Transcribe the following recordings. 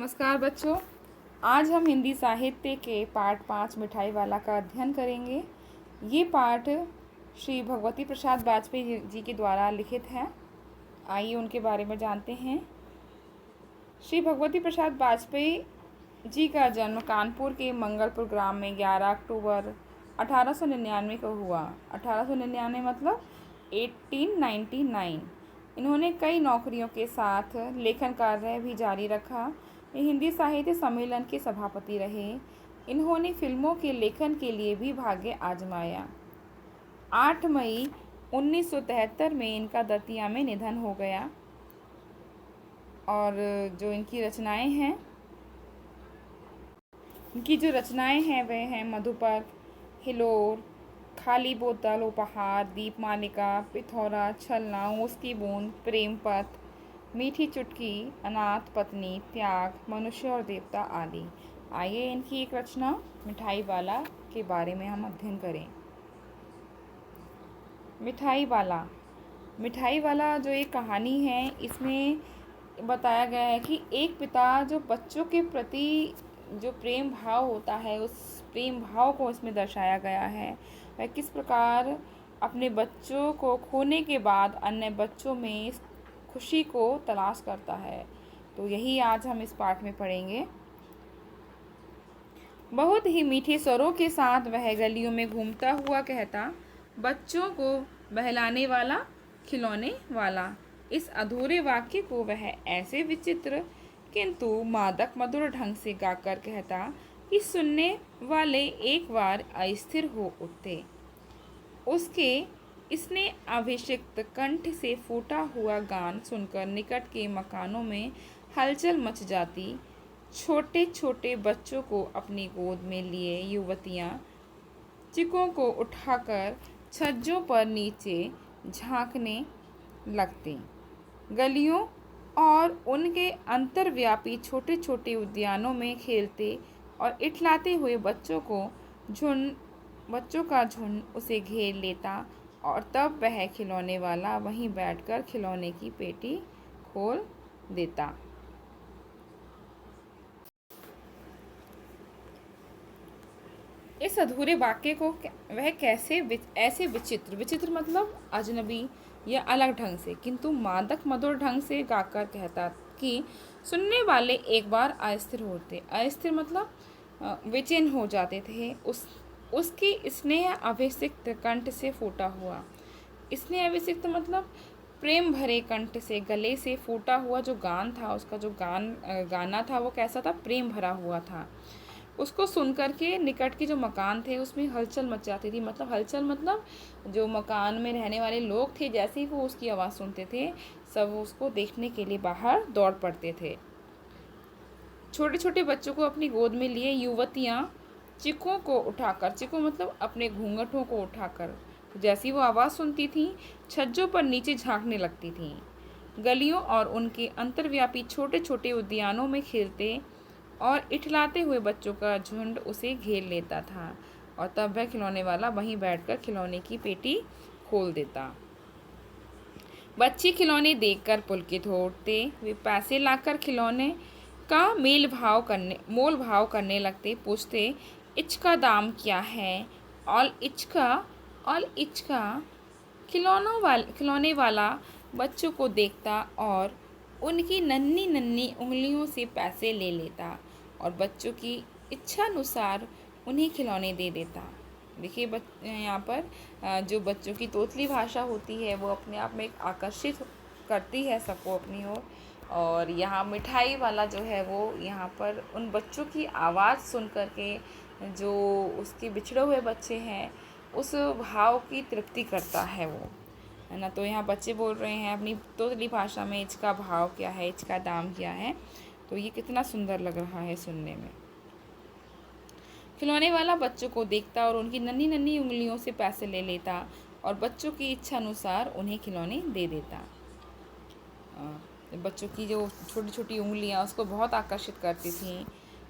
नमस्कार बच्चों। आज हम हिंदी साहित्य के पाठ 5 मिठाई वाला का अध्ययन करेंगे। ये पाठ श्री भगवती प्रसाद वाजपेयी जी के द्वारा लिखित है। आइए उनके बारे में जानते हैं। श्री भगवती प्रसाद वाजपेयी जी का जन्म कानपुर के मंगलपुर ग्राम में 11 अक्टूबर 1899 को हुआ। 1899 मतलब 1899। इन्होंने कई नौकरियों के साथ लेखन कार्य भी जारी रखा। ये हिंदी साहित्य सम्मेलन के सभापति रहे। इन्होंने फिल्मों के लेखन के लिए भी भाग्य आजमाया। 8 मई 1973 में इनका दतिया में निधन हो गया। और जो इनकी रचनाएं हैं वह हैं मधुपर्क, हिलोर, खाली बोतल, उपहार, दीपमालिका, पिथौरा, छलना, उसकी बूंद, प्रेम पथ, मीठी चुटकी, अनाथ पत्नी, त्याग, मनुष्य और देवता आदि। आइए इनकी एक रचना मिठाई वाला के बारे में हम अध्ययन करें। मिठाई वाला जो एक कहानी है, इसमें बताया गया है कि एक पिता जो बच्चों के प्रति जो प्रेम भाव होता है, उस प्रेम भाव को इसमें दर्शाया गया है। वह किस प्रकार अपने बच्चों को खोने के बाद अन्य बच्चों में खुशी को तलाश करता है। तो यही आज हम इस पाठ में पढ़ेंगे। बहुत ही मीठे स्वरों के साथ वह गलियों में घूमता हुआ कहता, बच्चों को बहलाने वाला, खिलौने वाला। इस अधूरे वाक्य को वह ऐसे विचित्र किंतु मादक मधुर ढंग से गाकर कहता कि सुनने वाले एक बार अस्थिर हो उठते। उसके इसने अभिषिक्त कंठ से फूटा हुआ गान सुनकर निकट के मकानों में हलचल मच जाती। छोटे छोटे बच्चों को अपनी गोद में लिए युवतियां चिकों को उठाकर छज्जों पर नीचे झांकने लगती। गलियों और उनके अंतर्व्यापी छोटे छोटे उद्यानों में खेलते और इठलाते हुए बच्चों का झुंड उसे घेर लेता। और तब वह खिलौने वाला वहीं बैठकर खिलौने की पेटी खोल देता। इस अधूरे वाक्य को वह कैसे ऐसे विचित्र मतलब अजनबी या अलग ढंग से किंतु मादक मधुर ढंग से गाकर कहता कि सुनने वाले एक बार अस्थिर होते। अस्थिर मतलब बेचैन हो जाते थे। उसकी स्नेह अभिषिक्त कंठ से फूटा हुआ। स्नेह अभिषिक्त मतलब प्रेम भरे कंठ से, गले से फूटा हुआ जो गान था, उसका जो गाना था वो कैसा था, प्रेम भरा हुआ था। उसको सुनकर के निकट के जो मकान थे उसमें हलचल मच जाती थी। मतलब हलचल मतलब जो मकान में रहने वाले लोग थे, जैसे ही वो उसकी आवाज़ सुनते थे सब उसको देखने के लिए बाहर दौड़ पड़ते थे। छोटे छोटे बच्चों को अपनी गोद में लिए युवतियाँ चिकों को उठाकर, चिकों मतलब अपने घूंघटों को उठाकर, जैसी वो आवाज़ सुनती थीं छज्जों पर नीचे झांकने लगती थीं। गलियों और उनके अंतर्व्यापी छोटे छोटे उद्यानों में खेलते और इठलाते हुए बच्चों का झुंड उसे घेर लेता था। और तब वह खिलौने वाला वहीं बैठकर खिलौने की पेटी खोल देता। बच्चे खिलौने देखकर पुलकित हो उठते। वे पैसे लाकर खिलौने का मोल भाव करने लगते। पूछते, इचका दाम क्या है? ऑल इचका। खिलौने वाला बच्चों को देखता और उनकी नन्ही नन्ही उंगलियों से पैसे ले लेता और बच्चों की इच्छानुसार उन्हें खिलौने दे देता। देखिए यहाँ पर जो बच्चों की तोतली भाषा होती है वो अपने आप में एक आकर्षित करती है सबको अपनी ओर। और यहाँ मिठाई वाला जो है वो यहाँ पर उन बच्चों की आवाज़ सुन कर के जो उसके बिछड़े हुए बच्चे हैं उस भाव की तृप्ति करता है वो, है ना। तो यहाँ बच्चे बोल रहे हैं अपनी तोतली भाषा में, इसका भाव क्या है, इसका दाम क्या है। तो ये कितना सुंदर लग रहा है सुनने में। खिलौने वाला बच्चों को देखता और उनकी नन्ही नन्ही उंगलियों से पैसे ले लेता और बच्चों की इच्छा अनुसार उन्हें खिलौने दे देता। बच्चों की जो छोटी छोटी उंगलियां उसको बहुत आकर्षित करती थीं।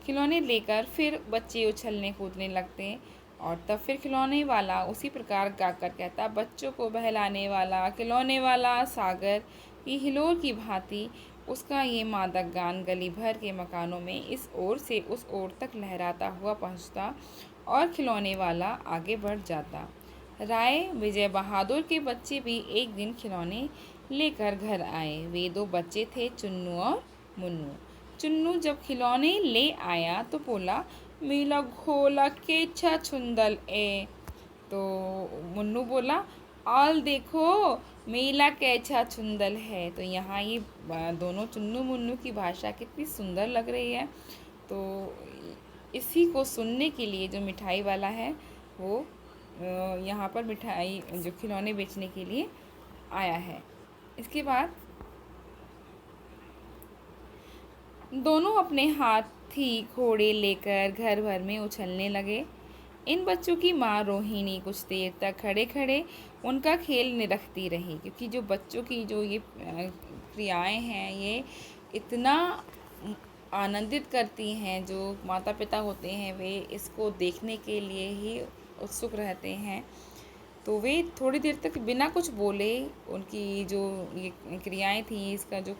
खिलौने लेकर फिर बच्चे उछलने कूदने लगते और तब फिर खिलौने वाला उसी प्रकार गाकर कहता, बच्चों को बहलाने वाला, खिलौने वाला सागर की हिलोर की भांति उसका ये मादक गान गली भर के मकानों में इस ओर से उस ओर तक लहराता हुआ पहुंचता और खिलौने वाला आगे बढ़ जाता। राय विजय बहादुर के बच्चे भी एक दिन खिलौने लेकर घर आए। वे दो बच्चे थे, चुन्नू और मुन्नू। चुन्नू जब खिलौने ले आया तो बोला, मेला घोला के छा छुंदल ए। तो मुन्नू बोला, ऑल देखो मेला कैसा सुंदर है। तो यहाँ ये दोनों चुन्नू मुन्नू की भाषा कितनी सुंदर लग रही है। तो इसी को सुनने के लिए जो मिठाई वाला है वो यहाँ पर मिठाई जो खिलौने बेचने के लिए आया है। इसके बाद दोनों अपने हाथी घोड़े लेकर घर भर में उछलने लगे। इन बच्चों की माँ रोहिणी कुछ देर तक खड़े खड़े उनका खेल निरखती रही, क्योंकि जो बच्चों की जो ये क्रियाएं हैं ये इतना आनंदित करती हैं। जो माता पिता होते हैं वे इसको देखने के लिए ही उत्सुक रहते हैं। तो वे थोड़ी देर तक बिना कुछ बोले उनकी जो ये क्रियाएं थी, इसका जो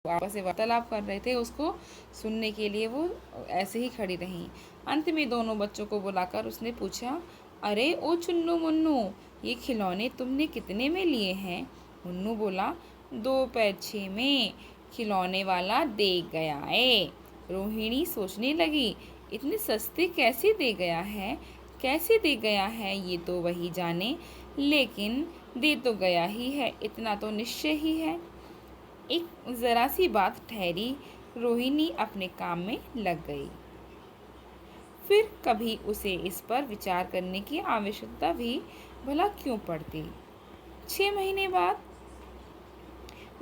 आपस में वार्तालाप कर रहे थे उसको सुनने के लिए वो ऐसे ही खड़ी रहीं। अंत में दोनों बच्चों को बुलाकर उसने पूछा, अरे ओ चुन्नू मुन्नू, ये खिलौने तुमने कितने में लिए हैं? मुन्नू बोला, 2 पैसे में। खिलौने वाला दे गया है। रोहिणी सोचने लगी, इतने सस्ते कैसे दे गया है, कैसे दे गया है ये तो वही जाने, लेकिन दे तो गया ही है, इतना तो निश्चय ही है। एक ज़रा सी बात ठहरी, रोहिणी अपने काम में लग गई। फिर कभी उसे इस पर विचार करने की आवश्यकता भी भला क्यों पड़ती। 6 महीने बाद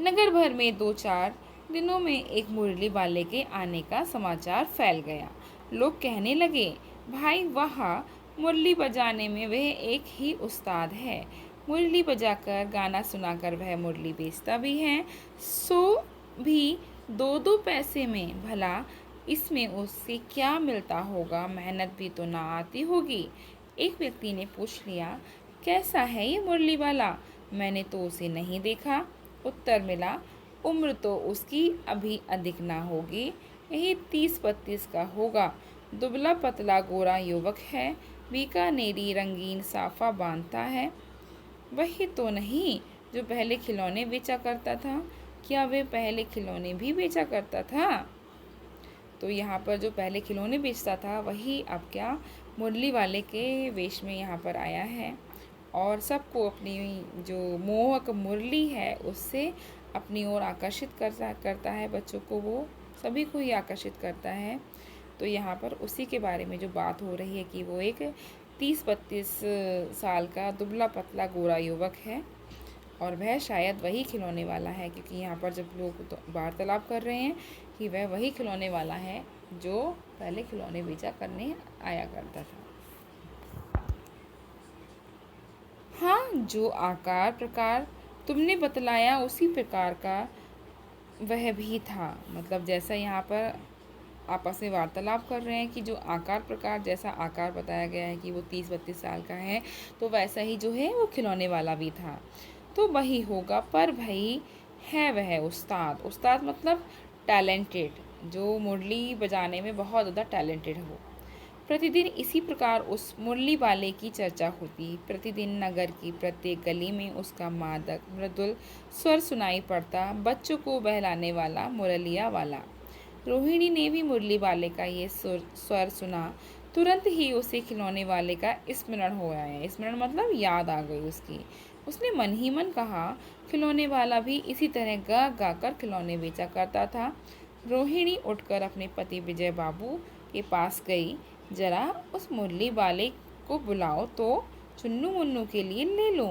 नगर भर में 2-4 दिनों में एक मुरली वाले के आने का समाचार फैल गया। लोग कहने लगे, भाई वाह, मुरली बजाने में वह एक ही उस्ताद है। मुरली बजाकर गाना सुनाकर वह मुरली बेचता भी है, सो भी 2-2 पैसे में। भला इसमें उससे क्या मिलता होगा, मेहनत भी तो ना आती होगी। एक व्यक्ति ने पूछ लिया, कैसा है ये मुरली वाला, मैंने तो उसे नहीं देखा। उत्तर मिला, उम्र तो उसकी अभी अधिक ना होगी, यही 30-32 का होगा। दुबला पतला गोरा युवक है, बीकानेरी रंगीन साफा बांधता है। वही तो नहीं जो पहले खिलौने बेचा करता था? क्या वे पहले खिलौने भी बेचा करता था? तो यहाँ पर जो पहले खिलौने बेचता था वही अब क्या मुरली वाले के वेश में यहाँ पर आया है और सबको अपनी जो मोहक मुरली है उससे अपनी ओर आकर्षित करता है। बच्चों को वो सभी को ही आकर्षित करता है। तो यहाँ पर उसी के बारे में जो बात हो रही है कि वो एक 30-32 साल का दुबला पतला गोरा युवक है और वह शायद वही खिलौने वाला है, क्योंकि यहाँ पर जब लोग तो वार्तालाप कर रहे हैं कि वह वही खिलौने वाला है जो पहले खिलौने बेचा करने आया करता था। हाँ, जो आकार प्रकार तुमने बतलाया उसी प्रकार का वह भी था। मतलब जैसा यहाँ पर आपस में वार्तालाप कर रहे हैं कि जो आकार प्रकार जैसा आकार बताया गया है कि वो 30-32 साल का है, तो वैसा ही जो है वो खिलौने वाला भी था। तो वही होगा, पर भाई है वह उस्ताद। उस्ताद मतलब टैलेंटेड, जो मुरली बजाने में बहुत ज़्यादा टैलेंटेड हो। प्रतिदिन इसी प्रकार उस मुरली वाले की चर्चा होती। प्रतिदिन नगर की प्रत्येक गली में उसका मादक मृदुल स्वर सुनाई पड़ता, बच्चों को बहलाने वाला मुरलिया वाला। रोहिणी ने भी मुरली वाले का ये स्वर सुना। तुरंत ही उसे खिलौने वाले का स्मरण हो आया। स्मरण मतलब याद आ गई उसकी। उसने मन ही मन कहा, खिलौने वाला भी इसी तरह गा गा कर खिलौने बेचा करता था। रोहिणी उठकर अपने पति विजय बाबू के पास गई। जरा उस मुरली वाले को बुलाओ तो चुन्नू मुन्नू के लिए ले लो।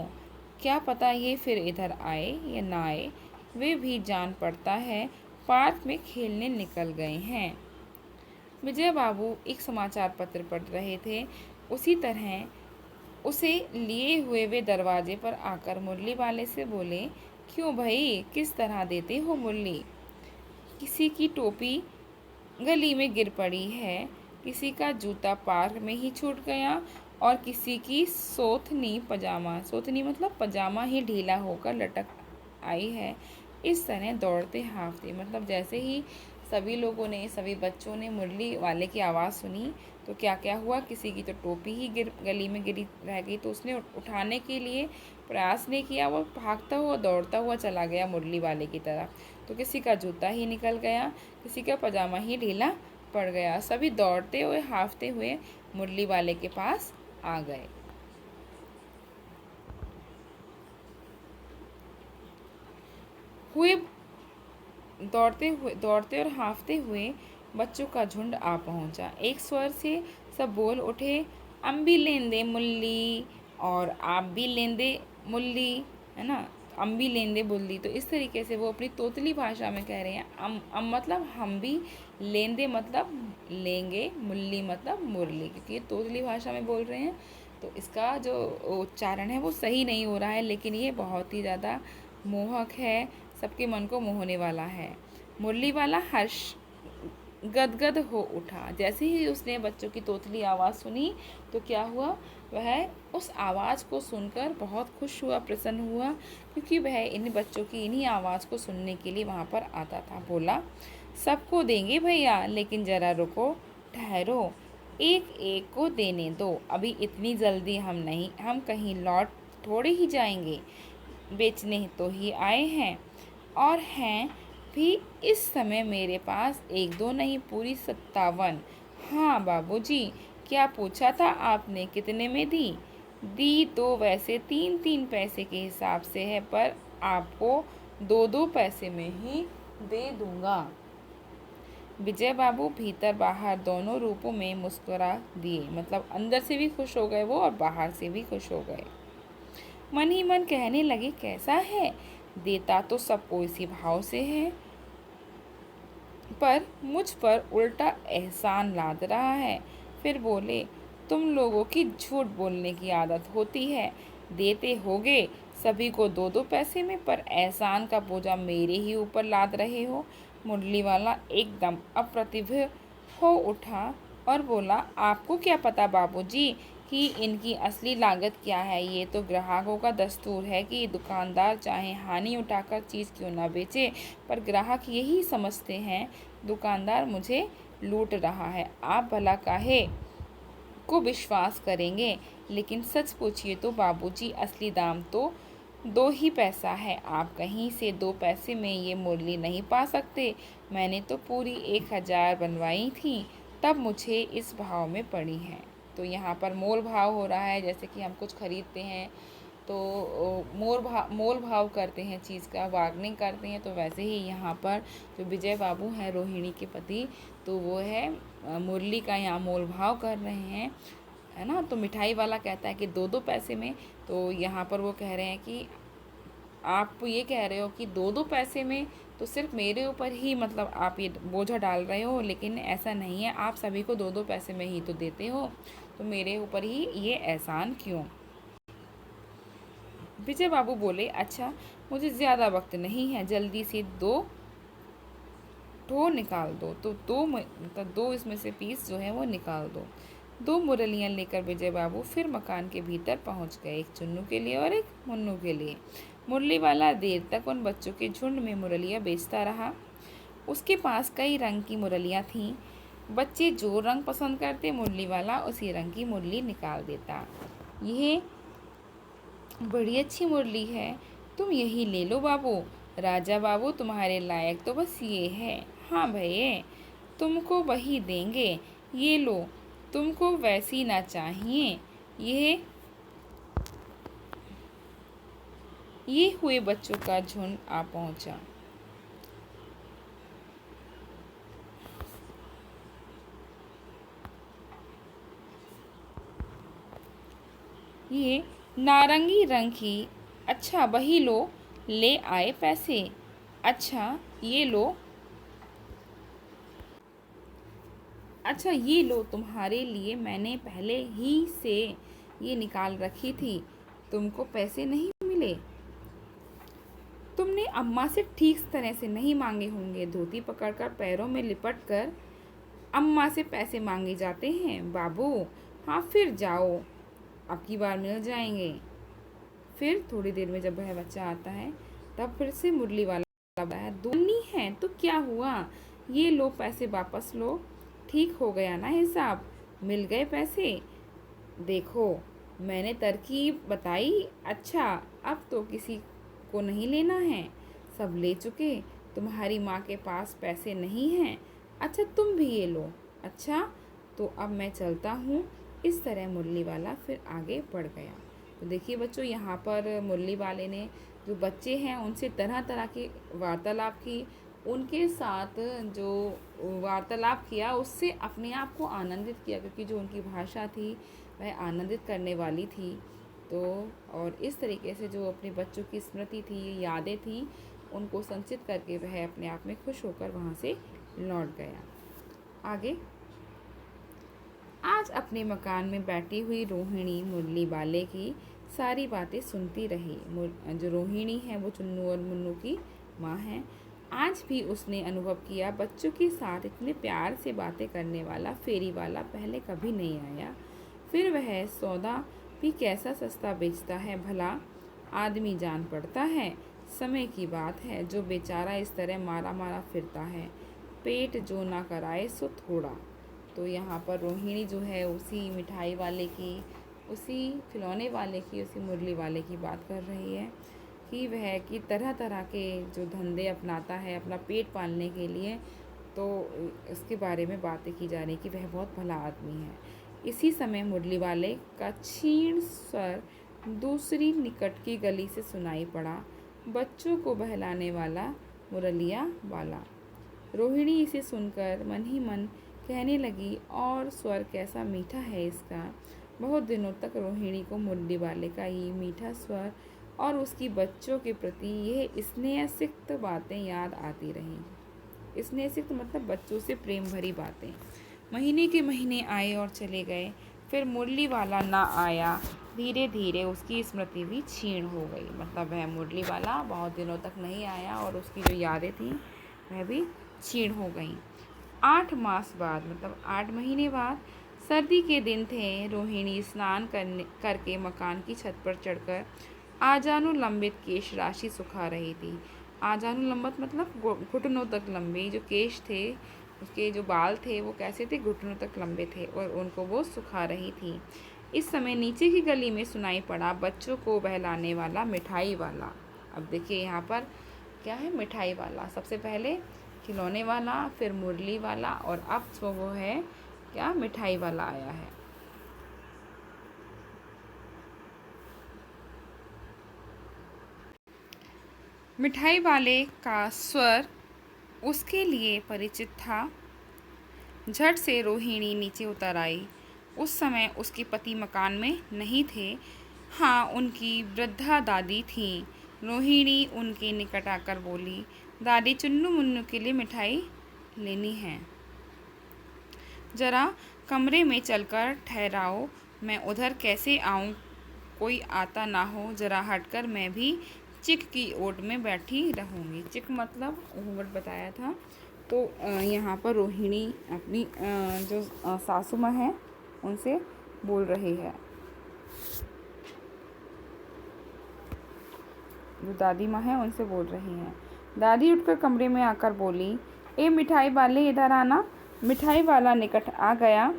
क्या पता ये फिर इधर आए या ना आए, वे भी जान पड़ता है पार्क में खेलने निकल गए हैं। विजय बाबू एक समाचार पत्र पढ़ रहे थे। उसी तरह उसे लिए हुए वे दरवाजे पर आकर मुरली वाले से बोले, क्यों भाई, किस तरह देते हो मुरली? किसी की टोपी गली में गिर पड़ी है, किसी का जूता पार्क में ही छूट गया और किसी की सोथनी मतलब पजामा ही ढीला होकर लटक आई है। इस तरह दौड़ते हाँफते, मतलब जैसे ही सभी लोगों ने, सभी बच्चों ने मुरली वाले की आवाज़ सुनी तो क्या क्या हुआ, किसी की तो टोपी ही गली में गिरी रह गई, तो उसने उठाने के लिए प्रयास नहीं किया, वो भागता हुआ दौड़ता हुआ चला गया मुरली वाले की तरफ। तो किसी का जूता ही निकल गया, किसी का पजामा ही ढीला पड़ गया। सभी दौड़ते हुए हाँफते हुए मुरली वाले के पास आ गए। हुए दौड़ते और हाँफते हुए बच्चों का झुंड आ पहुंचा। एक स्वर से सब बोल उठे, हम भी लेंदे मुल्ली और आप भी लेंदे मुल्ली, है ना। हम भी लेंदे मुल्ली, तो इस तरीके से वो अपनी तोतली भाषा में कह रहे हैं। अम मतलब हम भी, लेंदे मतलब लेंगे, मुल्ली मतलब मुरली, क्योंकि ये तोतली भाषा में बोल रहे हैं तो इसका जो उच्चारण है वो सही नहीं हो रहा है, लेकिन ये बहुत ही ज़्यादा मोहक है, सबके मन को मोहने वाला है। मुरली वाला हर्ष गदगद हो उठा। जैसे ही उसने बच्चों की तोतली आवाज़ सुनी तो क्या हुआ, वह उस आवाज़ को सुनकर बहुत खुश हुआ, प्रसन्न हुआ, क्योंकि वह इन बच्चों की इन्हीं आवाज़ को सुनने के लिए वहाँ पर आता था। बोला, सबको देंगे भैया, लेकिन ज़रा रुको, ठहरो, एक एक को देने दो, अभी इतनी जल्दी हम कहीं लौट थोड़े ही जाएंगे, बेचने तो ही आए हैं, और हैं भी इस समय मेरे पास एक दो नहीं, पूरी 57। हाँ बाबूजी, क्या पूछा था आपने, कितने में दी? दी तो वैसे 3-3 पैसे के हिसाब से है, पर आपको 2-2 पैसे में ही दे दूंगा। विजय बाबू भीतर बाहर दोनों रूपों में मुस्कुरा दिए, मतलब अंदर से भी खुश हो गए वो और बाहर से भी खुश हो गए। मन ही मन कहने लगे, कैसा है, देता तो सबको इसी भाव से है, पर मुझ पर उल्टा एहसान लाद रहा है। फिर बोले, तुम लोगों की झूठ बोलने की आदत होती है, देते होगे सभी को 2-2 पैसे में, पर एहसान का बोझा मेरे ही ऊपर लाद रहे हो। मुरली वाला एकदम अप्रतिभ हो उठा और बोला, आपको क्या पता बाबूजी कि इनकी असली लागत क्या है। ये तो ग्राहकों का दस्तूर है कि दुकानदार चाहे हानि उठाकर चीज़ क्यों ना बेचे, पर ग्राहक यही समझते हैं दुकानदार मुझे लूट रहा है। आप भला काहे को विश्वास करेंगे, लेकिन सच पूछिए तो बाबूजी, असली दाम तो 2 ही पैसा है। आप कहीं से 2 पैसे में ये मुरली नहीं पा सकते। मैंने तो पूरी 1000 बनवाई थी, तब मुझे इस भाव में पड़ी है। तो यहाँ पर मोल भाव हो रहा है, जैसे कि हम कुछ खरीदते हैं तो मोल भाव करते हैं, चीज़ का बार्गेनिंग करते हैं, तो वैसे ही यहाँ पर जो विजय बाबू हैं रोहिणी के पति, तो वो है मुरली का यहाँ मोल भाव कर रहे हैं, है ना। तो मिठाई वाला कहता है कि 2-2 पैसे में, तो यहाँ पर वो कह रहे हैं कि आप ये कह रहे हो कि 2-2 पैसे में, तो सिर्फ मेरे ऊपर ही मतलब आप ये बोझा डाल रहे हो, लेकिन ऐसा नहीं है, आप सभी को 2-2 पैसे में ही तो देते हो, तो मेरे ऊपर ही ये एहसान क्यों। विजय बाबू बोले, अच्छा मुझे ज़्यादा वक्त नहीं है, जल्दी से 2 ठो निकाल दो, तो 2 मतलब 2 इसमें से पीस जो है वो निकाल दो। 2 मुरलियाँ लेकर विजय बाबू फिर मकान के भीतर पहुंच गए, एक चुन्नू के लिए और एक मुन्नू के लिए। मुरली वाला देर तक उन बच्चों के झुंड में मुरलियाँ बेचता रहा। उसके पास कई रंग की मुरलियाँ थीं। बच्चे जो रंग पसंद करते, मुरली वाला उसी रंग की मुरली निकाल देता। यह बड़ी अच्छी मुरली है, तुम यही ले लो बाबू। राजा बाबू, तुम्हारे लायक तो बस ये है। हाँ भैया, तुमको वही देंगे, ये लो। तुमको वैसी ना चाहिए। ये हुए बच्चों का झुंड आ पहुंचा। ये नारंगी रंग की, अच्छा वही लो, ले आए पैसे। अच्छा ये लो, अच्छा ये लो, तुम्हारे लिए मैंने पहले ही से ये निकाल रखी थी, तुमको पैसे नहीं मिले। तुमने अम्मा से ठीक तरह से नहीं मांगे होंगे। धोती पकड़कर पैरों में लिपट कर अम्मा से पैसे मांगे जाते हैं बाबू। हाँ फिर जाओ, अब की बार मिल जाएंगे। फिर थोड़ी देर में जब वह बच्चा आता है, तब फिर से मुरली वाला दूनी है तो क्या हुआ, ये लो पैसे वापस लो, ठीक हो गया ना हिसाब, मिल गए पैसे। देखो मैंने तरकीब बताई, अच्छा अब तो किसी को नहीं लेना है, सब ले चुके, तुम्हारी माँ के पास पैसे नहीं हैं, अच्छा तुम भी ये लो, अच्छा तो अब मैं चलता हूँ। इस तरह मुरली वाला फिर आगे बढ़ गया। तो देखिए बच्चों, यहाँ पर मुरली वाले ने जो बच्चे हैं उनसे तरह तरह की वार्तालाप की, उनके साथ जो वार्तालाप किया उससे अपने आप को आनंदित किया, क्योंकि जो उनकी भाषा थी वह आनंदित करने वाली थी। तो और इस तरीके से जो अपने बच्चों की स्मृति थी, यादें थी, उनको संचित करके वह अपने आप में खुश होकर वहाँ से लौट गया। आगे, आज अपने मकान में बैठी हुई रोहिणी मुरली वाले की सारी बातें सुनती रही। जो रोहिणी है वो चुन्नू और मुन्नू की माँ है। आज भी उसने अनुभव किया बच्चों के साथ इतने प्यार से बातें करने वाला फेरी वाला पहले कभी नहीं आया। फिर वह सौदा भी कैसा सस्ता बेचता है भला, आदमी जान पड़ता है। समय की बात है जो बेचारा इस तरह मारा मारा फिरता है, पेट जो ना कराए सो थोड़ा। तो यहाँ पर रोहिणी जो है उसी मिठाई वाले की, उसी खिलौने वाले की, उसी मुरली वाले की बात कर रही है कि वह कि तरह तरह के जो धंधे अपनाता है अपना पेट पालने के लिए। तो इसके बारे में बातें की जा रही कि वह बहुत भला आदमी है। इसी समय मुरली वाले का क्षीण स्वर दूसरी निकट की गली से सुनाई पड़ा, बच्चों को बहलाने वाला मुरलिया वाला। रोहिणी इसे सुनकर मन ही मन कहने लगी, और स्वर कैसा मीठा है इसका। बहुत दिनों तक रोहिणी को मुरली वाले का ये मीठा स्वर और उसकी बच्चों के प्रति यह स्नेहसिक्त बातें याद आती रहीं। स्नेहसिक्त मतलब बच्चों से प्रेम भरी बातें। महीने के महीने आए और चले गए, फिर मुरली वाला ना आया। धीरे धीरे उसकी स्मृति भी क्षीण हो गई, मतलब वह मुरली वाला बहुत दिनों तक नहीं आया और उसकी जो यादें थीं वह भी क्षीण हो गईं। 8 मास बाद, मतलब 8 महीने बाद, सर्दी के दिन थे। रोहिणी स्नान करके मकान की छत पर चढ़कर आजानुलंबित केश राशि सुखा रही थी। आजानुलंबित मतलब घुटनों तक लंबे जो केश थे, उसके जो बाल थे वो कैसे थे, घुटनों तक लंबे थे, और उनको वो सुखा रही थी। इस समय नीचे की गली में सुनाई पड़ा बच्चों को बहलाने वाला मिठाई वाला। अब देखिए यहाँ पर क्या है, मिठाई वाला। सबसे पहले खिलौने वाला, फिर मुरली वाला, और अब तो वो है क्या, मिठाई वाला आया है। मिठाई वाले का स्वर उसके लिए परिचित था। झट से रोहिणी नीचे उतर आई। उस समय उसके पति मकान में नहीं थे। हाँ, उनकी वृद्धा दादी थीं। रोहिणी उनके निकट आकर बोली, दादी चुन्नू मुन्नू के लिए मिठाई लेनी है, जरा कमरे में चलकर ठहराओ, मैं उधर कैसे आऊँ, कोई आता ना हो, जरा हटकर मैं भी चिक की ओट में बैठी रहूँगी। चिक मतलब घूंघट बताया था। तो यहाँ पर रोहिणी अपनी जो सासू माँ है उनसे बोल रही है, जो दादी माँ है उनसे बोल रही हैं। दादी उठकर कमरे में आकर बोली, ए मिठाई वाले इधर आना। मिठाई वाला निकट आ गया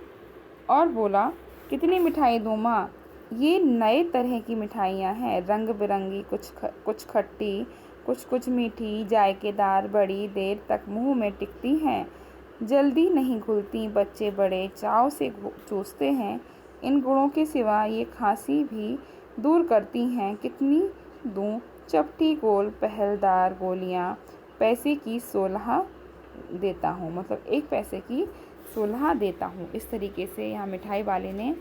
और बोला, कितनी मिठाई दूँ माँ? ये नए तरह की मिठाइयाँ हैं, रंग बिरंगी, कुछ खट्टी, कुछ मीठी, जायकेदार, बड़ी देर तक मुंह में टिकती हैं, जल्दी नहीं घुलती, बच्चे बड़े चाव से चूसते हैं। इन गुणों के सिवा ये खांसी भी दूर करती हैं। कितनी दूँ? चपटी गोल पहलदार गोलियाँ, पैसे की 16 देता हूँ, मतलब 1 पैसे की 16 देता हूँ। इस तरीके से यहाँ मिठाई वाले ने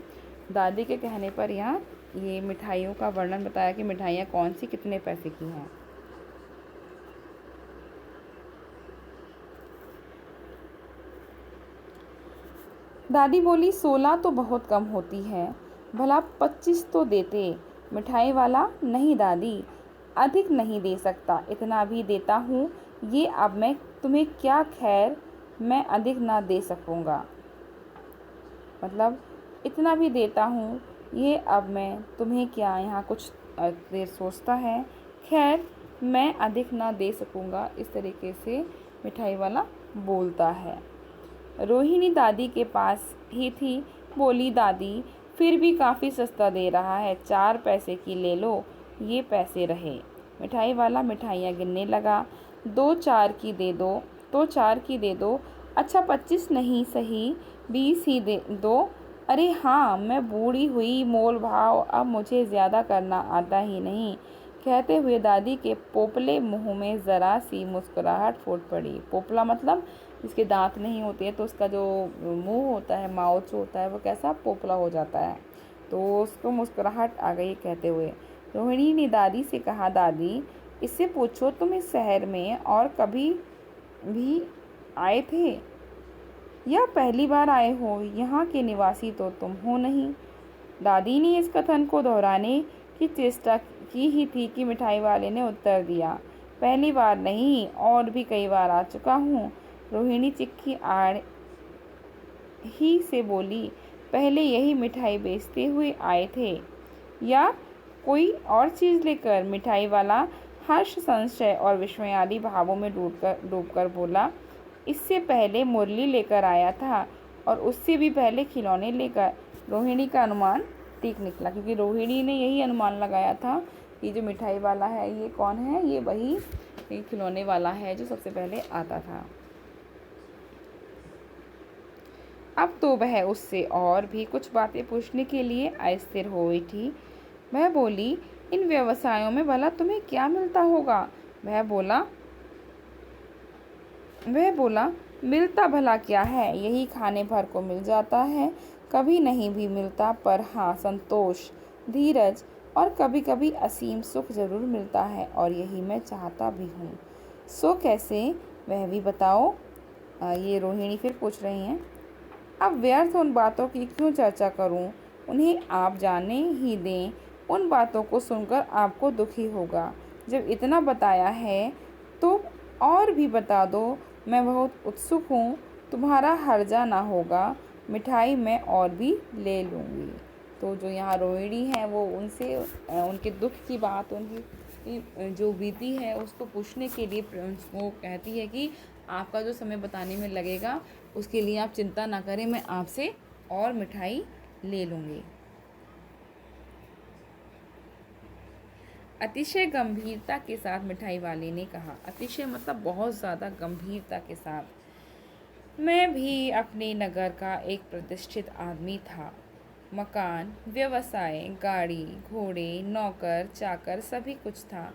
दादी के कहने पर यहाँ ये मिठाइयों का वर्णन बताया कि मिठाइयाँ कौन सी कितने पैसे की हैं। दादी बोली, 16 तो बहुत कम होती है, भला 25 तो देते। मिठाई वाला, नहीं दादी, अधिक नहीं दे सकता, इतना भी देता हूँ। ये अब मैं तुम्हें क्या, खैर मैं अधिक ना दे सकूँगा, मतलब इतना भी देता हूँ, ये अब मैं तुम्हें क्या। यहाँ कुछ देर सोचता है, खैर मैं अधिक ना दे सकूँगा। इस तरीके से मिठाई वाला बोलता है। रोहिणी दादी के पास ही थी। बोली, दादी फिर भी काफ़ी सस्ता दे रहा है, 4 पैसे की ले लो, ये पैसे रहे। मिठाई वाला मिठाइयाँ गिनने लगा। 2 4 की दे दो, तो 4 की दे दो। अच्छा 25 नहीं सही, 20 ही दे दो। अरे हाँ, मैं बूढ़ी हुई, मोल भाव अब मुझे ज़्यादा करना आता ही नहीं। कहते हुए दादी के पोपले मुंह में ज़रा सी मुस्कुराहट फूट पड़ी। पोपला मतलब जिसके दांत नहीं होते हैं, तो उसका जो मुंह होता है, माउथ होता है, वो कैसा पोपला हो जाता है। तो उसको मुस्कुराहट आ गई कहते हुए। रोहिणी ने दादी से कहा, दादी इससे पूछो तुम इस शहर में और कभी भी आए थे या पहली बार आए हो? यहाँ के निवासी तो तुम हो नहीं। दादी ने इस कथन को दोहराने की चेष्टा की ही थी कि मिठाई वाले ने उत्तर दिया, पहली बार नहीं, और भी कई बार आ चुका हूँ। रोहिणी चिक्की आड़ ही से बोली, पहले यही मिठाई बेचते हुए आए थे या कोई और चीज़ लेकर? मिठाई वाला हर्ष, संशय और विस्मय आदि भावों में डूबकर बोला, इससे पहले मुरली लेकर आया था और उससे भी पहले खिलौने लेकर। रोहिणी का अनुमान ठीक निकला, क्योंकि रोहिणी ने यही अनुमान लगाया था कि जो मिठाई वाला है ये कौन है, ये वही खिलौने वाला है जो सबसे पहले आता था। अब तो वह उससे और भी कुछ बातें पूछने के लिए अस्थिर हो उठी। वह बोली, इन व्यवसायों में भला तुम्हें क्या मिलता होगा? वह बोला, मिलता भला क्या है, यही खाने भर को मिल जाता है, कभी नहीं भी मिलता, पर हाँ संतोष, धीरज और कभी कभी असीम सुख जरूर मिलता है, और यही मैं चाहता भी हूँ। सो कैसे, वह भी बताओ। ये रोहिणी फिर पूछ रही हैं। अब व्यर्थ उन बातों की क्यों चर्चा करूं, उन्हें आप जाने ही दें। उन बातों को सुनकर आपको दुखी होगा। जब इतना बताया है तो और भी बता दो, मैं बहुत उत्सुक हूँ, तुम्हारा हर्जा ना होगा, मिठाई मैं और भी ले लूँगी। तो जो यहाँ रोहिणी है वो उनसे उनके दुख की बात, उनकी जो बीती है उसको पूछने के लिए वो कहती है कि आपका जो समय बताने में लगेगा उसके लिए आप चिंता ना करें, मैं आपसे और मिठाई ले लूँगी। अतिशय गंभीरता के साथ मिठाई वाले ने कहा। अतिशय मतलब बहुत ज़्यादा गंभीरता के साथ। मैं भी अपने नगर का एक प्रतिष्ठित आदमी था। मकान, व्यवसाय, गाड़ी, घोड़े, नौकर चाकर सभी कुछ था।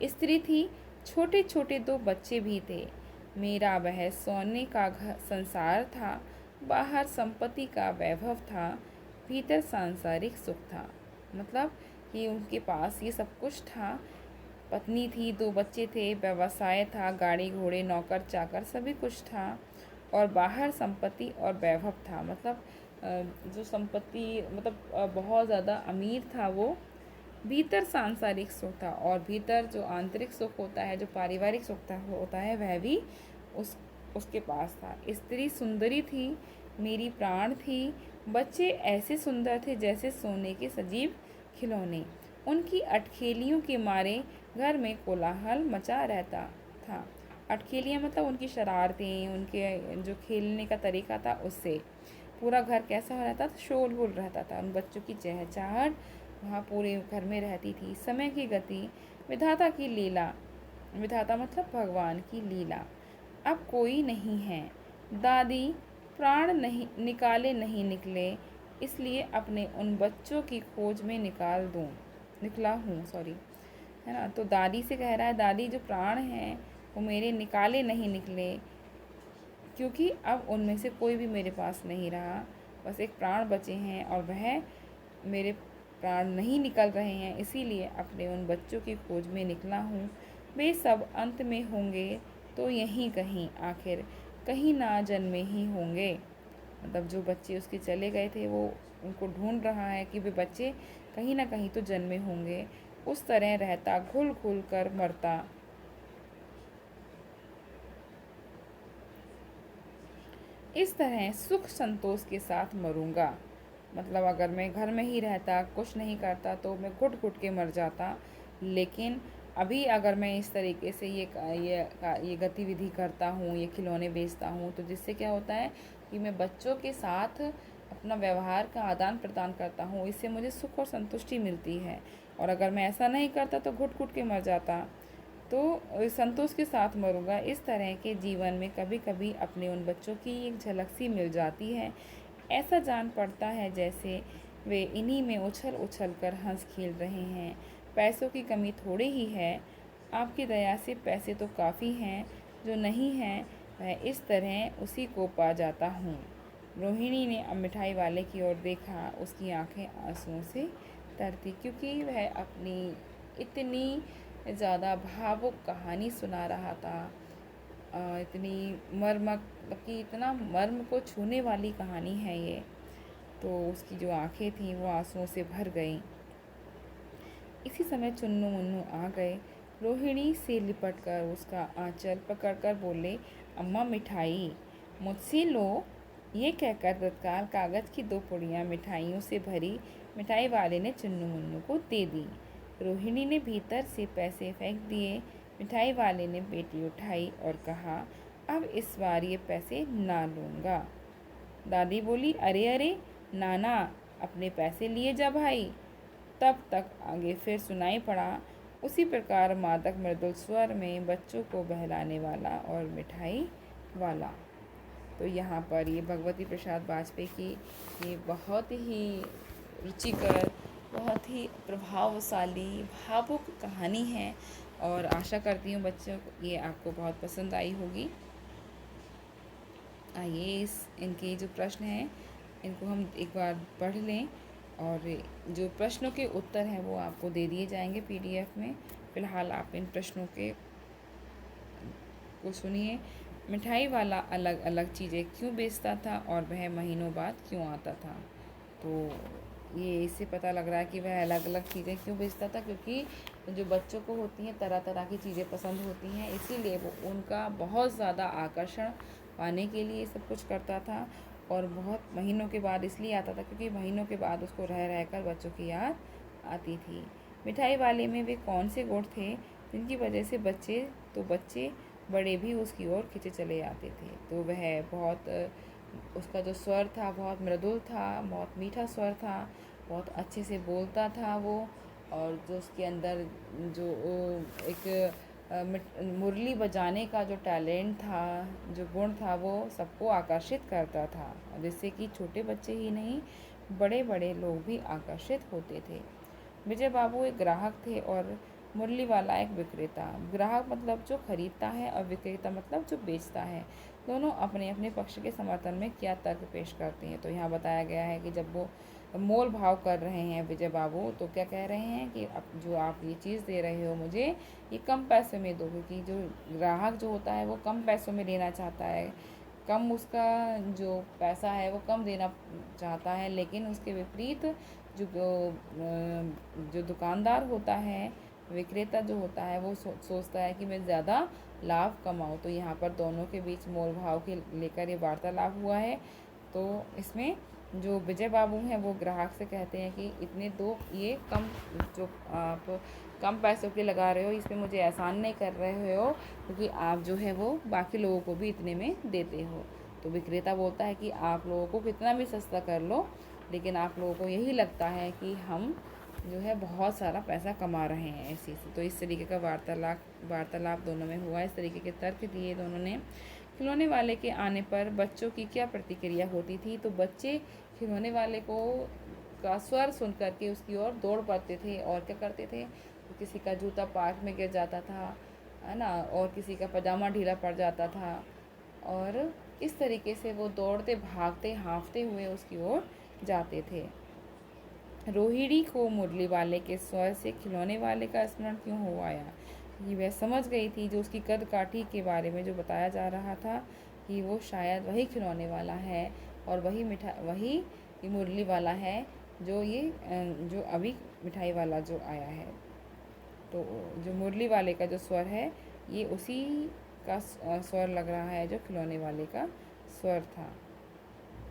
स्त्री थी, छोटे छोटे 2 बच्चे भी थे। मेरा वह सोने का घर संसार था। बाहर संपत्ति का वैभव था, भीतर सांसारिक सुख था। मतलब कि उनके पास ये सब कुछ था। पत्नी थी, 2 बच्चे थे, व्यवसाय था, गाड़ी घोड़े नौकर चाकर सभी कुछ था, और बाहर संपत्ति और वैभव था। मतलब जो संपत्ति मतलब बहुत ज़्यादा अमीर था वो। भीतर सांसारिक सुख था, और भीतर जो आंतरिक सुख होता है, जो पारिवारिक सुख होता है, वह भी उसके पास था। स्त्री सुंदरी थी, मेरी प्राण थी। बच्चे ऐसे सुंदर थे जैसे सोने के सजीव खिलौने। उनकी अटखेलियों के मारे घर में कोलाहल मचा रहता था। अटखेलियाँ मतलब उनकी शरारतें, उनके जो खेलने का तरीका था, उससे पूरा घर कैसा रहता था, शोरगुल रहता था। उन बच्चों की चहचहाट वहाँ पूरे घर में रहती थी। समय की गति, विधाता की लीला, विधाता मतलब भगवान की लीला, अब कोई नहीं है। दादी प्राण नहीं निकाले नहीं निकले, इसलिए अपने उन बच्चों की खोज में निकला हूँ, सॉरी, है ना। तो दादी से कह रहा है, दादी जो प्राण हैं वो मेरे निकाले नहीं निकले, क्योंकि अब उनमें से कोई भी मेरे पास नहीं रहा, बस एक प्राण बचे हैं, और वह मेरे प्राण नहीं निकल रहे हैं, इसीलिए अपने उन बच्चों की खोज में निकला हूँ। वे सब अंत में होंगे तो यहीं कहीं, आखिर कहीं ना जन्मे ही होंगे। मतलब जो बच्चे उसके चले गए थे वो उनको ढूंढ रहा है कि वे बच्चे कहीं ना कहीं तो जन्मे होंगे। उस तरह रहता, घुल घुल कर मरता, इस तरह सुख संतोष के साथ मरूंगा। मतलब अगर मैं घर में ही रहता, कुछ नहीं करता, तो मैं घुट घुट के मर जाता, लेकिन अभी अगर मैं इस तरीके से ये गतिविधि करता हूँ, ये खिलौने बेचता हूँ, तो जिससे क्या होता है कि मैं बच्चों के साथ अपना व्यवहार का आदान प्रदान करता हूँ, इससे मुझे सुख और संतुष्टि मिलती है। और अगर मैं ऐसा नहीं करता तो घुट घुट के मर जाता, तो संतोष के साथ मरूंगा। इस तरह के जीवन में कभी कभी अपने उन बच्चों की एक झलक सी मिल जाती है। ऐसा जान पड़ता है जैसे वे इन्हीं में उछल उछल कर हंस खेल रहे हैं। पैसों की कमी थोड़ी ही है, आपकी दया से पैसे तो काफ़ी हैं, जो नहीं है वह इस तरह उसी को पा जाता हूँ। रोहिणी ने अब मिठाई वाले की ओर देखा। उसकी आंखें आंसुओं से तरती, क्योंकि वह अपनी इतनी ज़्यादा भावुक कहानी सुना रहा था, इतनी मर्मक, मतलब कि इतना मर्म को छूने वाली कहानी है ये। तो उसकी जो आंखें थीं वो आंसुओं से भर गईं। इसी समय चुन्नू मुन्नू आ गए। रोहिणी से लिपट कर उसका आंचल पकड़कर बोले, अम्मा मिठाई मुझसे लो। ये कहकर तत्काल कागज़ की 2 पुड़ियाँ मिठाइयों से भरी मिठाई वाले ने चुन्नू मुन्नू को दे दी। रोहिणी ने भीतर से पैसे फेंक दिए। मिठाई वाले ने पेटी उठाई और कहा, अब इस बार ये पैसे ना लूँगा। दादी बोली, अरे अरे नाना, अपने पैसे लिए जा भाई। तब तक आगे फिर सुनाई पड़ा उसी प्रकार मादक मृदुल स्वर में बच्चों को बहलाने वाला और मिठाई वाला। तो यहाँ पर ये भगवती प्रसाद वाजपेयी की ये बहुत ही रुचिकर, बहुत ही प्रभावशाली, भावुक कहानी है, और आशा करती हूँ बच्चों को ये आपको बहुत पसंद आई होगी। आइए इनके जो प्रश्न हैं इनको हम एक बार पढ़ लें, और जो प्रश्नों के उत्तर हैं वो आपको दे दिए जाएंगे पीडीएफ में। फ़िलहाल आप इन प्रश्नों को सुनिए। मिठाई वाला अलग अलग चीज़ें क्यों बेचता था और वह महीनों बाद क्यों आता था? तो ये इससे पता लग रहा है कि वह अलग अलग चीज़ें क्यों बेचता था, क्योंकि जो बच्चों को होती हैं तरह तरह की चीज़ें पसंद होती हैं, इसीलिए वो उनका बहुत ज़्यादा आकर्षण पाने के लिए सब कुछ करता था। और बहुत महीनों के बाद इसलिए आता था क्योंकि महीनों के बाद उसको रह रह कर बच्चों की याद आती थी। मिठाई वाले में वे कौन से गुण थे जिनकी वजह से बच्चे बड़े भी उसकी ओर खिंचे चले आते थे? तो वह बहुत, उसका जो स्वर था बहुत मृदुल था, बहुत मीठा स्वर था, बहुत अच्छे से बोलता था वो। और जो उसके अंदर जो एक मुरली बजाने का जो टैलेंट था, जो गुण था, वो सबको आकर्षित करता था, जिससे कि छोटे बच्चे ही नहीं बड़े बड़े लोग भी आकर्षित होते थे। विजय बाबू एक ग्राहक थे और मुरली वाला एक विक्रेता। ग्राहक मतलब जो खरीदता है और विक्रेता मतलब जो बेचता है। दोनों अपने अपने पक्ष के समर्थन में क्या तर्क पेश करते हैं? तो यहाँ बताया गया है कि जब वो मोल भाव कर रहे हैं विजय बाबू, तो क्या कह रहे हैं कि जो आप ये चीज़ दे रहे हो मुझे, ये कम पैसे में दो, क्योंकि जो ग्राहक जो होता है वो कम पैसों में लेना चाहता है, कम उसका जो पैसा है वो कम देना चाहता है। लेकिन उसके विपरीत जो जो दुकानदार होता है, विक्रेता जो होता है, वो सोचता है कि मैं ज़्यादा लाभ कमाऊँ। तो यहाँ पर दोनों के बीच मोल भाव के लेकर ये वार्तालाप हुआ है। तो इसमें जो विजय बाबू हैं वो ग्राहक से कहते हैं कि इतने दो, ये कम, जो आप कम पैसों के लगा रहे हो इसमें मुझे एहसान नहीं कर रहे हो, क्योंकि आप जो है वो बाकी लोगों को भी इतने में देते हो। तो विक्रेता बोलता है कि आप लोगों को कितना भी सस्ता कर लो, लेकिन आप लोगों को यही लगता है कि हम जो है बहुत सारा पैसा कमा रहे हैं ऐसे से। तो इस तरीके का वार्तालाप दोनों में हुआ, इस तरीके के तर्क दिए दोनों ने। खिलौने वाले के आने पर बच्चों की क्या प्रतिक्रिया होती थी? तो बच्चे खिलौने वाले को का स्वर सुन करके उसकी ओर दौड़ पड़ते थे, और क्या करते थे, तो किसी का जूता पार्क में गिर जाता था, है ना, और किसी का पजामा ढीला पड़ जाता था, और इस तरीके से वो दौड़ते भागते हाँफते हुए उसकी ओर जाते थे। रोहिणी को मुरली वाले के स्वर से खिलौने वाले का स्मरण क्यों हो आया? कि वह समझ गई थी जो उसकी कद काठी के बारे में जो बताया जा रहा था कि वो शायद वही खिलौने वाला है, और वही मुरली वाला है जो अभी मिठाई वाला जो आया है। तो जो मुरली वाले का जो स्वर है ये उसी का स्वर लग रहा है जो खिलौने वाले का स्वर था,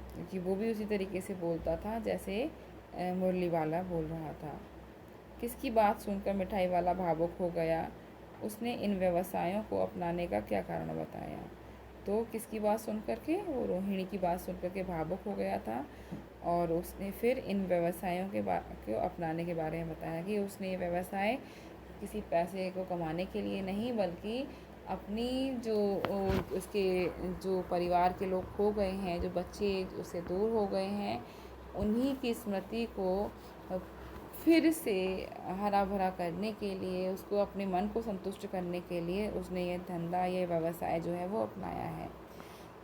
क्योंकि वो भी उसी तरीके से बोलता था जैसे मुरली वाला बोल रहा था। किसकी बात सुनकर मिठाई वाला भावुक हो गया? उसने इन व्यवसायों को अपनाने का क्या कारण बताया? तो किसकी बात सुन कर के? वो रोहिणी की बात सुन कर के भावुक हो गया था और उसने फिर इन व्यवसायों को अपनाने के बारे में बताया कि उसने ये व्यवसाय किसी पैसे को कमाने के लिए नहीं, बल्कि अपनी जो उसके जो परिवार के लोग खो गए हैं, जो बच्चे उससे दूर हो गए हैं, उन्हीं की स्मृति को फिर से हरा भरा करने के लिए, उसको अपने मन को संतुष्ट करने के लिए उसने ये धंधा, ये व्यवसाय जो है वो अपनाया है।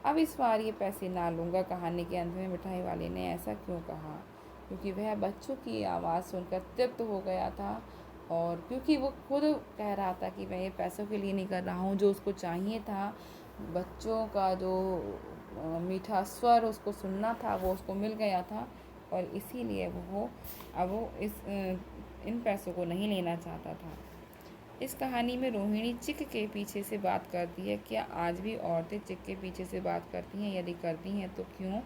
अब इस बार ये पैसे ना लूँगा। कहानी के अंत में मिठाई वाले ने ऐसा क्यों कहा? क्योंकि वह बच्चों की आवाज़ सुनकर तृप्त हो गया था और क्योंकि वो खुद कह रहा था कि मैं ये पैसों के लिए नहीं कर रहा हूँ, जो उसको चाहिए था, बच्चों का जो मीठा स्वर उसको सुनना था, वो उसको मिल गया था और इसीलिए वो इन पैसों को नहीं लेना चाहता था। इस कहानी में रोहिणी चिक के पीछे से बात करती है। क्या आज भी औरतें चिक के पीछे से बात करती हैं? यदि करती हैं तो क्यों?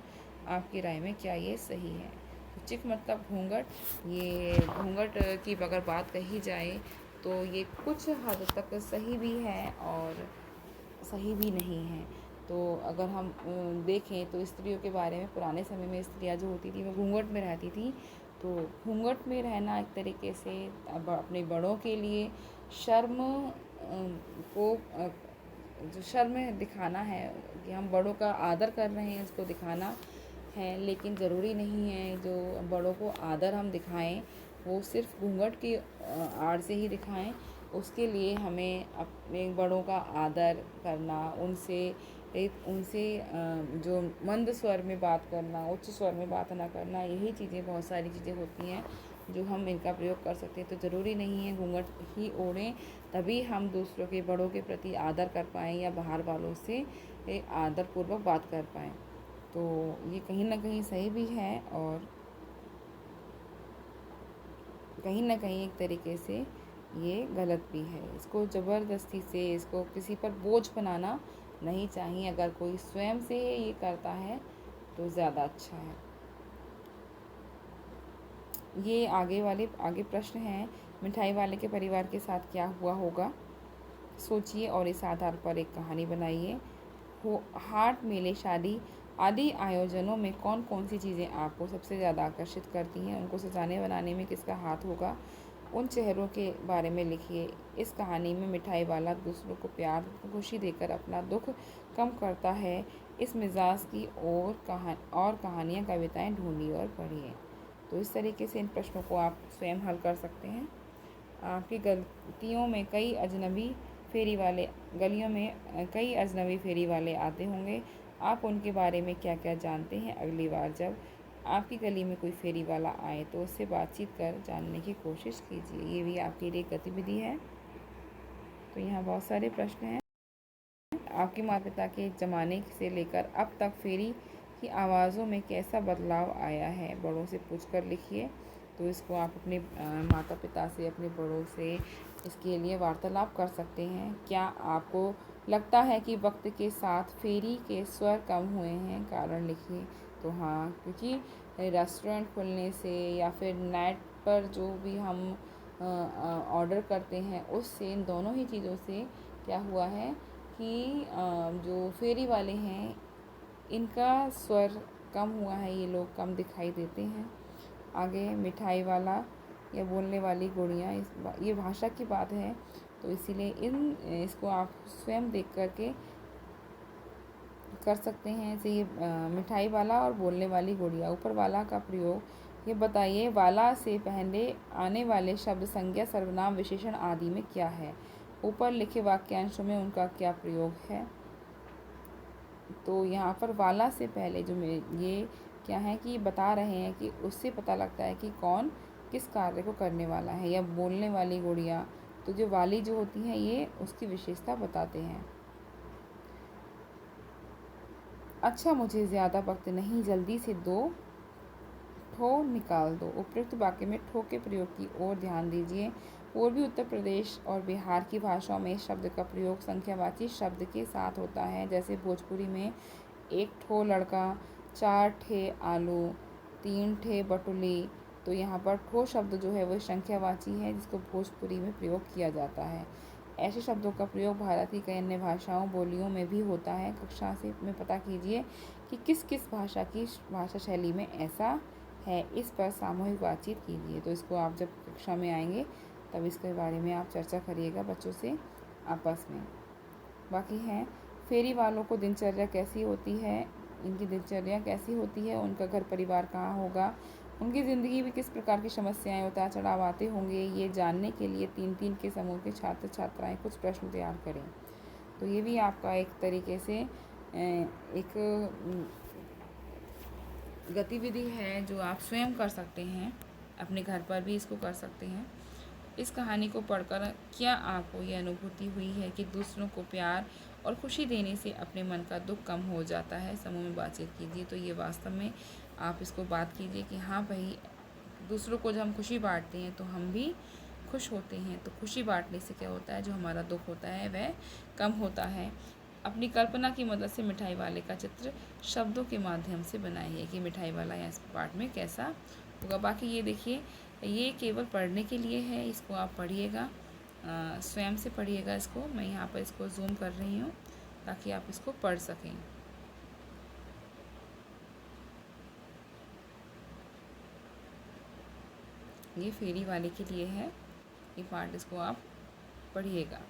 आपकी राय में क्या ये सही है? तो चिक मतलब घूंघट। ये घूंघट की अगर बात कही जाए तो ये कुछ हद तक सही भी है और सही भी नहीं है। तो अगर हम देखें तो स्त्रियों के बारे में, पुराने समय में स्त्रियाँ जो होती थी वो घूंघट में रहती थी। तो घूंघट में रहना एक तरीके से अब अपने बड़ों के लिए शर्म को जो शर्म दिखाना है कि हम बड़ों का आदर कर रहे हैं, इसको दिखाना है। लेकिन ज़रूरी नहीं है जो बड़ों को आदर हम दिखाएं वो सिर्फ घूंघट की आड़ से ही दिखाएं। उसके लिए हमें अपने बड़ों का आदर करना, उनसे जो मंद स्वर में बात करना, उच्च स्वर में बात ना करना, यही चीज़ें, बहुत सारी चीज़ें होती हैं जो हम इनका प्रयोग कर सकते हैं। तो ज़रूरी नहीं है घूंघट ही ओढ़ें तभी हम दूसरों के, बड़ों के प्रति आदर कर पाएँ या बाहर वालों से आदरपूर्वक बात कर पाएँ। तो ये कहीं ना कहीं सही भी है और कहीं ना कहीं एक तरीके से ये गलत भी है। इसको ज़बरदस्ती से, इसको किसी पर बोझ बनाना नहीं चाहिए। अगर कोई स्वयं से ये करता है तो ज़्यादा अच्छा है। ये आगे प्रश्न हैं। मिठाई वाले के परिवार के साथ क्या हुआ होगा? सोचिए और इस आधार पर एक कहानी बनाइए। हो हाट, मेले, शादी आदि आयोजनों में कौन कौन सी चीज़ें आपको सबसे ज़्यादा आकर्षित करती हैं? उनको सजाने बनाने में किसका हाथ होगा? उन चेहरों के बारे में लिखिए। इस कहानी में मिठाई वाला दूसरों को प्यार, खुशी देकर अपना दुख कम करता है। इस मिजाज की और कहानियाँ, कविताएँ ढूंढिए और पढ़िए। तो इस तरीके से इन प्रश्नों को आप स्वयं हल कर सकते हैं। आपकी गलियों में कई अजनबी फेरी वाले आते होंगे। आप उनके बारे में क्या क्या जानते हैं? अगली बार जब आपकी गली में कोई फेरी वाला आए तो उससे बातचीत कर जानने की कोशिश कीजिए। ये भी आपके लिए गतिविधि है। तो यहाँ बहुत सारे प्रश्न हैं। आपके माता पिता के ज़माने से लेकर अब तक फेरी की आवाज़ों में कैसा बदलाव आया है? बड़ों से पूछ कर लिखिए। तो इसको आप अपने माता पिता से, अपने बड़ों से इसके लिए वार्तालाप कर सकते हैं। क्या आपको लगता है कि वक्त के साथ फेरी के स्वर कम हुए हैं? कारण लिखिए। तो हाँ, क्योंकि रेस्टोरेंट खुलने से या फिर नेट पर जो भी हम ऑर्डर करते हैं, उससे, इन दोनों ही चीज़ों से क्या हुआ है कि जो फेरी वाले हैं इनका स्वर कम हुआ है, ये लोग कम दिखाई देते हैं। आगे मिठाई वाला या बोलने वाली गुड़िया, ये भाषा की बात है, तो इसीलिए इसको आप स्वयं देख करके कर सकते हैं। जैसे ये मिठाई वाला और बोलने वाली गुड़िया। ऊपर वाला का प्रयोग, ये बताइए वाला से पहले आने वाले शब्द, संज्ञा, सर्वनाम, विशेषण आदि में क्या है? ऊपर लिखे वाक्यांशों में उनका क्या प्रयोग है? तो यहाँ पर वाला से पहले ये क्या है कि बता रहे हैं कि उससे पता लगता है कि कौन किस कार्य को करने वाला है। या बोलने वाली गुड़िया, तो जो वाली जो होती है ये उसकी विशेषता बताते हैं। अच्छा, मुझे ज़्यादा वक्त नहीं, जल्दी से 2 ठो निकाल दो। उपयुक्त वाक्य में ठो के प्रयोग की ओर ध्यान दीजिए। पूर्वी उत्तर प्रदेश और बिहार की भाषाओं में इस शब्द का प्रयोग संख्यावाची शब्द के साथ होता है। जैसे भोजपुरी में 1 ठो लड़का, 4 ठे आलू, 3 ठे बटुली, तो यहाँ पर ठोस शब्द जो है वो संख्यावाची है, जिसको भोजपुरी में प्रयोग किया जाता है। ऐसे शब्दों का प्रयोग भारत की कई अन्य भाषाओं बोलियों में भी होता है। कक्षा से में पता कीजिए कि किस किस भाषा की भाषा शैली में ऐसा है, इस पर सामूहिक बातचीत कीजिए। तो इसको आप जब कक्षा में आएंगे तब इसके बारे में आप चर्चा करिएगा बच्चों से आपस में। बाकी है, फेरी वालों को दिनचर्या कैसी होती है, इनकी दिनचर्या कैसी होती है, उनका घर परिवार कहाँ होगा, उनकी ज़िंदगी में किस प्रकार की समस्याएं उतार चढ़ाव आते होंगे, ये जानने के लिए 3-3 के समूह के छात्र छात्राएं कुछ प्रश्न तैयार करें। तो ये भी आपका एक तरीके से एक गतिविधि है जो आप स्वयं कर सकते हैं, अपने घर पर भी इसको कर सकते हैं। इस कहानी को पढ़कर क्या आपको ये अनुभूति हुई है कि दूसरों को प्यार और खुशी देने से अपने मन का दुख कम हो जाता है? समूह में बातचीत कीजिए। तो ये वास्तव में आप इसको बात कीजिए कि हाँ भाई, दूसरों को जब हम खुशी बांटते हैं तो हम भी खुश होते हैं। तो खुशी बांटने से क्या होता है, जो हमारा दुख होता है वह कम होता है। अपनी कल्पना की मदद से मिठाई वाले का चित्र शब्दों के माध्यम से बनाइए कि मिठाई वाला यहाँ इस पार्ट में कैसा होगा। बाकी ये देखिए, ये केवल पढ़ने के लिए है, इसको आप पढ़िएगा, स्वयं से पढ़िएगा इसको। मैं यहाँ पर इसको जूम कर रही हूँ ताकि आप इसको पढ़ सकें। ये फेरी वाले के लिए है, ये पार्ट इसको आप पढ़िएगा।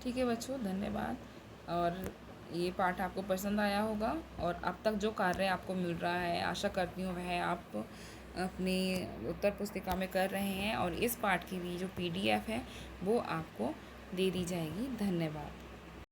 ठीक है बच्चों, धन्यवाद। और ये पाठ आपको पसंद आया होगा और अब तक जो कार्य आपको मिल रहा है, आशा करती हूँ वह आप अपनी उत्तर पुस्तिका में कर रहे हैं और इस पाठ की भी जो PDF है वो आपको दे दी जाएगी। धन्यवाद।